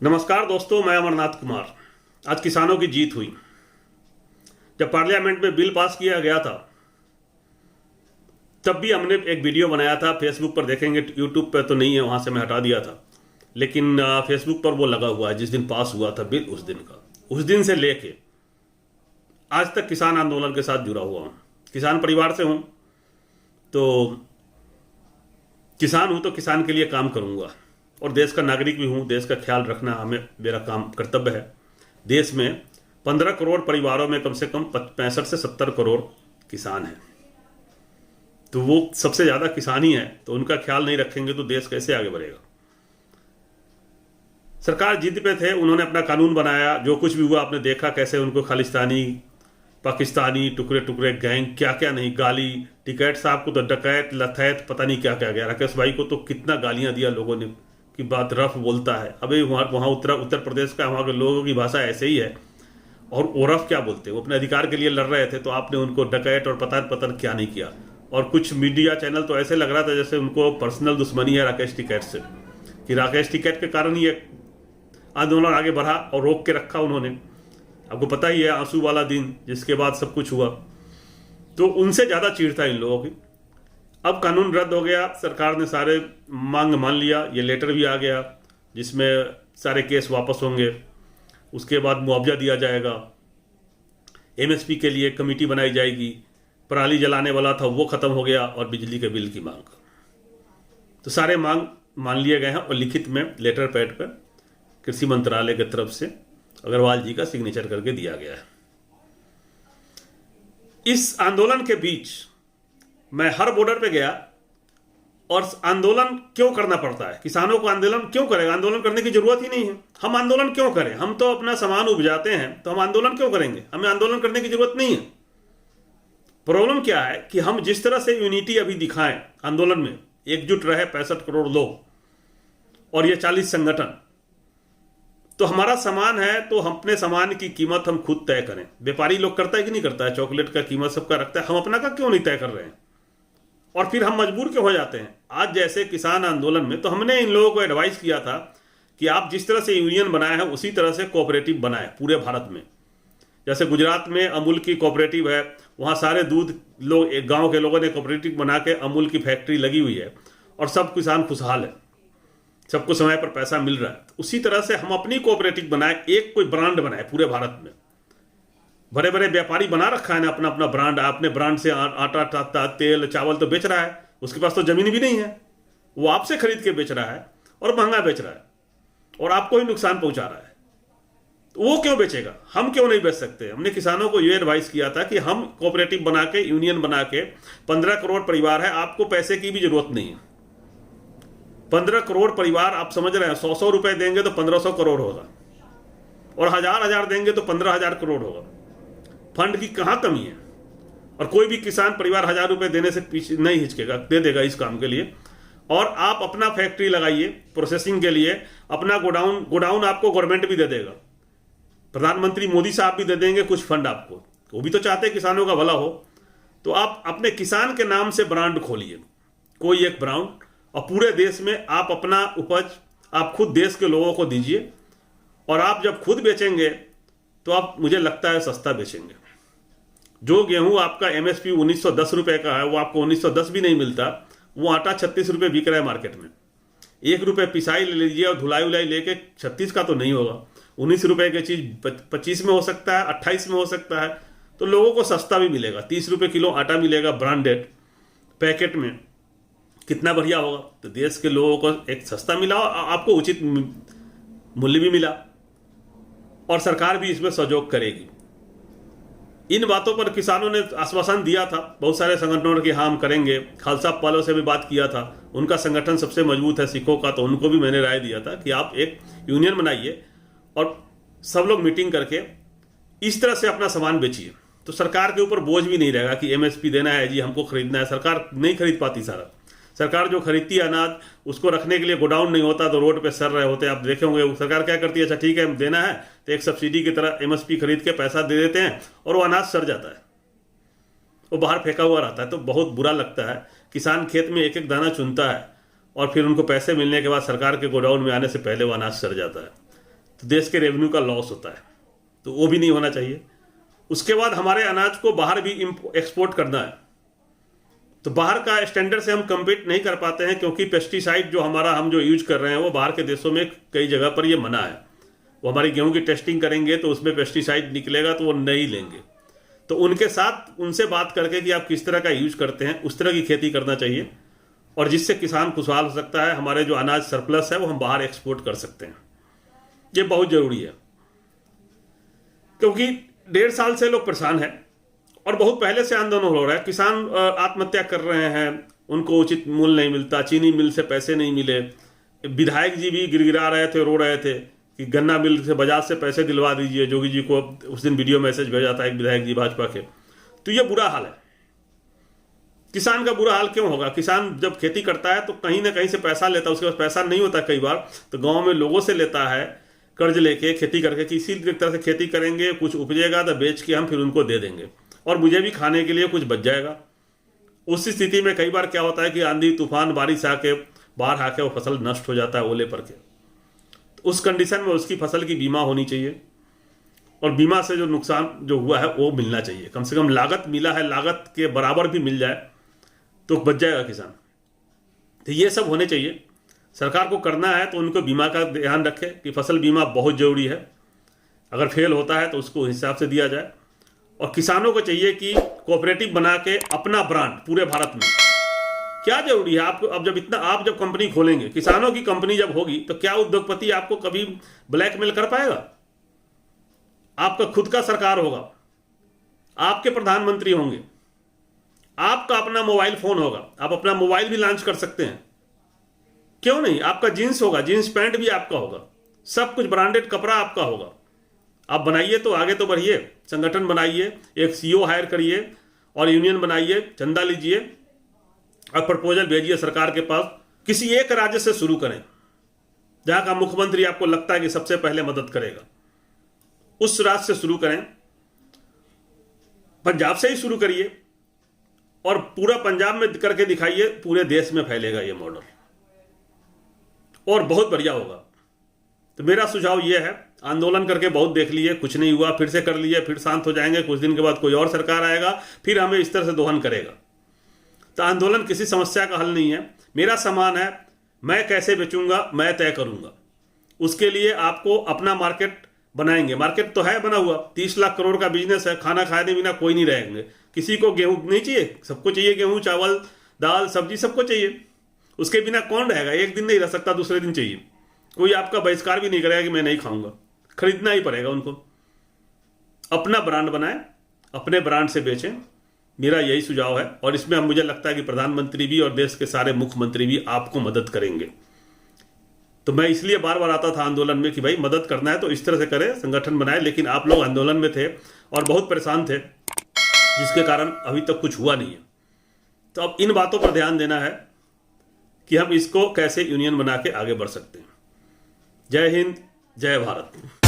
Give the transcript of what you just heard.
नमस्कार दोस्तों, मैं अमरनाथ कुमार। आज किसानों की जीत हुई। जब पार्लियामेंट में बिल पास किया गया था तब भी हमने एक वीडियो बनाया था। फेसबुक पर देखेंगे, यूट्यूब पर तो नहीं है, वहां से मैं हटा दिया था, लेकिन फेसबुक पर वो लगा हुआ है। जिस दिन पास हुआ था बिल, उस दिन से लेके आज तक किसान आंदोलन के साथ जुड़ा हुआ हूँ। किसान परिवार से हूँ, तो किसान हूँ तो किसान के लिए काम करूँगा, और देश का नागरिक भी हूँ। देश का ख्याल रखना हमें मेरा काम कर्तव्य है। देश में 15 करोड़ परिवारों में कम से कम 65 से 70 करोड़ किसान हैं, तो वो सबसे ज़्यादा किसान ही है। तो उनका ख्याल नहीं रखेंगे तो देश कैसे आगे बढ़ेगा। सरकार जिद पे थे, उन्होंने अपना कानून बनाया। जो कुछ भी हुआ आपने देखा, कैसे उनको खालिस्तानी, पाकिस्तानी, टुकड़े टुकड़े गैंग, क्या क्या नहीं, गाली। टिकैत साहब को तो डकैत, लथैत, पता नहीं क्या क्या गया। राकेश भाई को तो कितना गालियां दिया लोगों ने कि बात रफ बोलता है। अबे वहाँ उत्तर प्रदेश का, वहाँ के लोगों की भाषा ऐसे ही है। और वो रफ क्या बोलते हैं, वो अपने अधिकार के लिए लड़ रहे थे, तो आपने उनको डकैत और पता क्या नहीं किया। और कुछ मीडिया चैनल तो ऐसे लग रहा था जैसे उनको पर्सनल दुश्मनी है राकेश टिकैत से, कि राकेश टिकैत के कारण ये आंदोलन आगे बढ़ा और रोक के रखा उन्होंने। आपको पता ही है, आंसू वाला दिन, जिसके बाद सब कुछ हुआ। तो उनसे ज़्यादा चीड़ था इन लोगों की। अब कानून रद्द हो गया, सरकार ने सारे मांग मान लिया। ये लेटर भी आ गया जिसमें सारे केस वापस होंगे। उसके बाद मुआवजा दिया जाएगा, एमएसपी के लिए कमेटी बनाई जाएगी। पराली जलाने वाला था वो खत्म हो गया, और बिजली के बिल की मांग। तो सारे मांग मान लिए गए हैं, और लिखित में लेटर पैड पर कृषि मंत्रालय की तरफ से अग्रवाल जी का सिग्नेचर करके दिया गया है। इस आंदोलन के बीच मैं हर बॉर्डर पे गया, और आंदोलन क्यों करना पड़ता है, किसानों को आंदोलन क्यों करेगा। आंदोलन करने की जरूरत ही नहीं है। हम आंदोलन क्यों करें, हम तो अपना सामान उपजाते हैं, तो हम आंदोलन क्यों करेंगे। हमें आंदोलन करने की जरूरत नहीं है। प्रॉब्लम क्या है कि हम जिस तरह से यूनिटी अभी दिखाएं आंदोलन में, एकजुट रहे 65 करोड़ लोग और ये 40 संगठन, तो हमारा सामान है, तो हम अपने सामान की कीमत हम खुद तय करें। व्यापारी लोग करता है कि नहीं करता है, चॉकलेट का कीमत सबका रखता है, हम अपना का क्यों नहीं तय कर रहे हैं। और फिर हम मजबूर क्यों हो जाते हैं। आज जैसे किसान आंदोलन में तो हमने इन लोगों को एडवाइस किया था कि आप जिस तरह से यूनियन बनाए हैं उसी तरह से कोऑपरेटिव बनाए पूरे भारत में। जैसे गुजरात में अमूल की कोऑपरेटिव है, वहाँ सारे दूध लोग, एक गाँव के लोगों ने कोऑपरेटिव बना के अमूल की फैक्ट्री लगी हुई है, और सब किसान खुशहाल है, सबको समय पर पैसा मिल रहा है। तो उसी तरह से हम अपनी कोऑपरेटिव बनाए, एक कोई ब्रांड बनाए पूरे भारत में। बड़े बड़े व्यापारी बना रखा है ना अपना अपना ब्रांड, अपने ब्रांड से आटा, तेल, चावल तो बेच रहा है। उसके पास तो जमीन भी नहीं है, वो आपसे खरीद के बेच रहा है और महंगा बेच रहा है, और आपको ही नुकसान पहुंचा रहा है। तो वो क्यों बेचेगा, हम क्यों नहीं बेच सकते। हमने किसानों को ये एडवाइस किया था कि हम कोऑपरेटिव बना के, यूनियन बना के, 15 करोड़ परिवार है, आपको पैसे की भी जरूरत नहीं है। 15 करोड़ परिवार, आप समझ रहे हैं, 100 रुपए देंगे तो 1500 करोड़ होगा, और 1000 देंगे तो 15,000 करोड़ होगा। फंड की कहां कमी है। और कोई भी किसान परिवार 1000 रुपए देने से पीछे नहीं हिचकेगा, दे देगा इस काम के लिए। और आप अपना फैक्ट्री लगाइए प्रोसेसिंग के लिए, अपना गोडाउन आपको गवर्नमेंट भी दे देगा, प्रधानमंत्री मोदी साहब भी दे देंगे कुछ फंड आपको। वो भी तो चाहते हैं किसानों का भला हो। तो आप अपने किसान के नाम से ब्रांड खोलिए, कोई एक ब्रांड, और पूरे देश में आप अपना उपज आप खुद देश के लोगों को दीजिए। और आप जब खुद बेचेंगे तो आप, मुझे लगता है, सस्ता बेचेंगे। जो गेहूं आपका एमएसपी 1910 रुपए का है, वो आपको 1910 भी नहीं मिलता। वो आटा 36 रुपए बिक रहा है मार्केट में। 1 रुपए पिसाई ले लीजिए और धुलाई उलाई लेके 36 का तो नहीं होगा। 19 रुपए की चीज 25 में हो सकता है, 28 में हो सकता है। तो लोगों को सस्ता भी मिलेगा। 30 रुपए किलो आटा मिलेगा ब्रांडेड पैकेट में, कितना बढ़िया होगा। तो देश के लोगों को एक सस्ता मिला और आपको उचित मूल्य भी मिला, और सरकार भी इसमें सहयोग करेगी। इन बातों पर किसानों ने आश्वासन दिया था, बहुत सारे संगठनों ने, कि हाँ हम करेंगे। खालसा पालों से भी बात किया था, उनका संगठन सबसे मजबूत है सिखों का, तो उनको भी मैंने राय दिया था कि आप एक यूनियन बनाइए और सब लोग मीटिंग करके इस तरह से अपना सामान बेचिए। तो सरकार के ऊपर बोझ भी नहीं रहेगा कि एमएसपी देना है जी, हमको खरीदना है। सरकार नहीं खरीद पाती सारा। सरकार जो खरीदती है अनाज, उसको रखने के लिए गोडाउन नहीं होता, तो रोड पे सर रहे होते हैं। आप देखे होंगे सरकार क्या करती है, अच्छा ठीक है देना है तो एक सब्सिडी की तरह एमएसपी खरीद के पैसा दे देते हैं, और वो अनाज सड़ जाता है, वो बाहर फेंका हुआ रहता है। तो बहुत बुरा लगता है। किसान खेत में एक एक दाना चुनता है, और फिर उनको पैसे मिलने के बाद सरकार के गोडाउन में आने से पहले वो अनाज सड़ जाता है। तो देश के रेवेन्यू का लॉस होता है, तो वो भी नहीं होना चाहिए। उसके बाद हमारे अनाज को बाहर भी एक्सपोर्ट करना है, तो बाहर का स्टैंडर्ड से हम कम्पीट नहीं कर पाते हैं, क्योंकि पेस्टिसाइड जो हम जो यूज कर रहे हैं वो बाहर के देशों में कई जगह पर ये मना है। वो हमारी गेहूं की टेस्टिंग करेंगे तो उसमें पेस्टिसाइड निकलेगा तो वो नहीं लेंगे। तो उनके साथ उनसे बात करके कि आप किस तरह का यूज करते हैं उस तरह की खेती करना चाहिए, और जिससे किसान खुशहाल हो सकता है। हमारे जो अनाज सरप्लस है वो हम बाहर एक्सपोर्ट कर सकते हैं, ये बहुत ज़रूरी है। क्योंकि 1.5 साल से लोग परेशान हैं और बहुत पहले से आंदोलन हो रहा है। किसान आत्महत्या कर रहे हैं, उनको उचित मूल्य नहीं मिलता, चीनी मिल से पैसे नहीं मिले। विधायक जी भी गिड़गिड़ा रहे थे, रो रहे थे कि गन्ना मिल से बजाज से पैसे दिलवा दीजिए। जोगी जी को उस दिन वीडियो मैसेज भेजा था एक विधायक जी भाजपा के। तो ये बुरा हाल है। किसान का बुरा हाल क्यों होगा? किसान जब खेती करता है तो कहीं ना कहीं से पैसा लेता है, उसके पास पैसा नहीं होता कई बार, तो गाँव में लोगों से लेता है कर्ज लेके खेती करके कि इसी तरह से खेती करेंगे, कुछ उपजेगा तो बेच के हम फिर उनको दे देंगे और मुझे भी खाने के लिए कुछ बच जाएगा। उस स्थिति में कई बार क्या होता है कि आंधी तूफान बारिश आके बाढ़ आके वो फसल नष्ट हो जाता है ओले पर के। तो उस कंडीशन में उसकी फसल की बीमा होनी चाहिए, और बीमा से जो नुकसान जो हुआ है वो मिलना चाहिए। कम से कम लागत मिला है, लागत के बराबर भी मिल जाए तो बच जाएगा किसान। तो ये सब होने चाहिए। सरकार को करना है तो उनको बीमा का ध्यान रखे कि फसल बीमा बहुत ज़रूरी है। अगर फेल होता है तो उसको हिसाब से दिया जाए। और किसानों को चाहिए कि कोऑपरेटिव बना के अपना ब्रांड पूरे भारत में, क्या जरूरी है आपको? अब आप जब कंपनी खोलेंगे, किसानों की कंपनी जब होगी, तो क्या उद्योगपति आपको कभी ब्लैकमेल कर पाएगा? आपका खुद का सरकार होगा, आपके प्रधानमंत्री होंगे, आपका अपना मोबाइल फोन होगा, आप अपना मोबाइल भी लॉन्च कर सकते हैं, क्यों नहीं? आपका जीन्स होगा, जीन्स पैंट भी आपका होगा, सब कुछ ब्रांडेड कपड़ा आपका होगा। आप बनाइए तो आगे तो बढ़िए, संगठन बनाइए, एक सीईओ हायर करिए और यूनियन बनाइए, चंदा लीजिए और प्रपोजल भेजिए सरकार के पास। किसी एक राज्य से शुरू करें जहां का मुख्यमंत्री आपको लगता है कि सबसे पहले मदद करेगा, उस राज्य से शुरू करें। पंजाब से ही शुरू करिए और पूरा पंजाब में करके दिखाइए, पूरे देश में फैलेगा ये मॉडल और बहुत बढ़िया होगा। तो मेरा सुझाव ये है, आंदोलन करके बहुत देख लिए, कुछ नहीं हुआ, फिर से कर लिए, फिर शांत हो जाएंगे, कुछ दिन के बाद कोई और सरकार आएगा, फिर हमें इस तरह से दोहन करेगा। तो आंदोलन किसी समस्या का हल नहीं है। मेरा सामान है, मैं कैसे बेचूंगा मैं तय करूंगा। उसके लिए आपको अपना मार्केट बनाएंगे। मार्केट तो है बना हुआ, 30 लाख करोड़ का बिजनेस है, खाना खाने बिना कोई नहीं रहेंगे। किसी को गेहूं नहीं चाहिए? सबको चाहिए गेहूं, चावल, दाल, सब्जी, सबको चाहिए। उसके बिना कौन रहेगा? एक दिन नहीं रह सकता, दूसरे दिन चाहिए। कोई आपका बहिष्कार भी नहीं करेगा कि मैं नहीं खाऊंगा, खरीदना ही पड़ेगा उनको। अपना ब्रांड बनाएं, अपने ब्रांड से बेचें, मेरा यही सुझाव है। और इसमें अब मुझे लगता है कि प्रधानमंत्री भी और देश के सारे मुख्यमंत्री भी आपको मदद करेंगे। तो मैं इसलिए बार बार आता था आंदोलन में कि भाई मदद करना है तो इस तरह से करें, संगठन बनाए। लेकिन आप लोग आंदोलन में थे और बहुत परेशान थे, जिसके कारण अभी तक कुछ हुआ नहीं है। तो अब इन बातों पर ध्यान देना है कि हम इसको कैसे यूनियन बना के आगे बढ़ सकते हैं। जय हिंद, जय भारत।